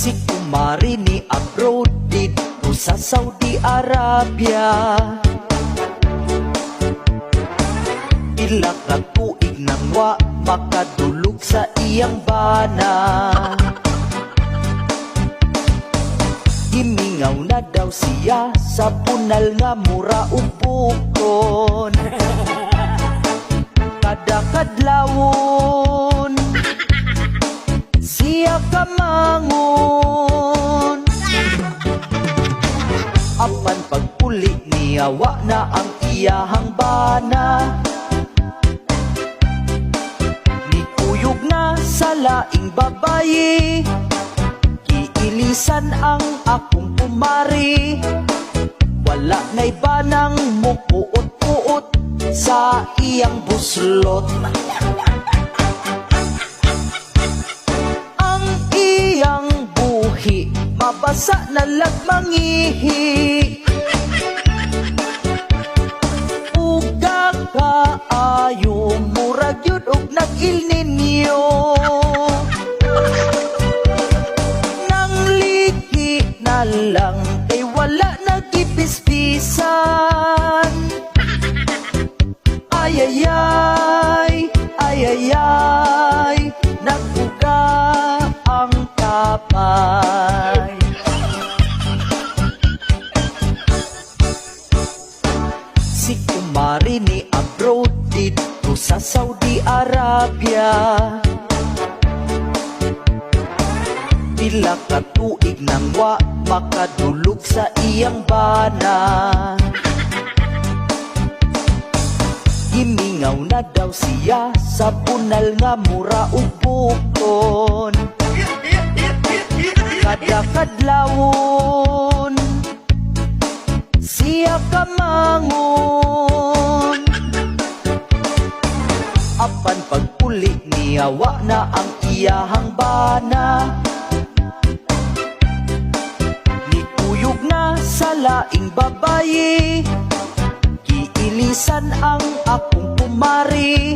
Si kumari ni abroad dito sa Saudi Arabia. Pila ka tuig nang wa makadulog sa iyang bana. Gimingaw na daw siya sa punal nga mura ug bukon. Kada kadlawon siya kamangon. Apan pagpuli niya wa na ang iyahang bana. Nikuyog na sa laing babayi. Kiilisan ang akong kumari. Wala na'y banang mupuot-puot sa iyang buslot. Ang iyang buhi mabasa na lagmangihi. Uga kaayo murag yun og nag-Il Niño. Nang liki na lang kay wala nagipispisan. Ayayay, ayayay, naguga ang kapay. Si kumari ni abroad dito sa Saudi Arabia. Pila ka tuig nang wa makadulog sa iyang bana. Gimingaw na daw siya sa punal nga mura ug bukon. Kada kadlawon siya kamangon. Apan pagpuli niya wa na ang iyahang bana. Nikuyog na sa laing babayi. Kiilisan ang akong kumari.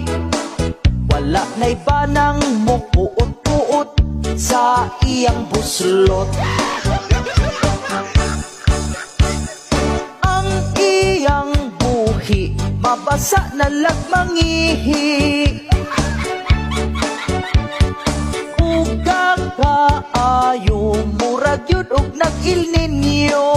Wala na'y banang mupuot-puot sa iyang buslot. Ang iyang buhi mabasa na lagmangihi. Uga kaayo murag yun og nag-Il Niño.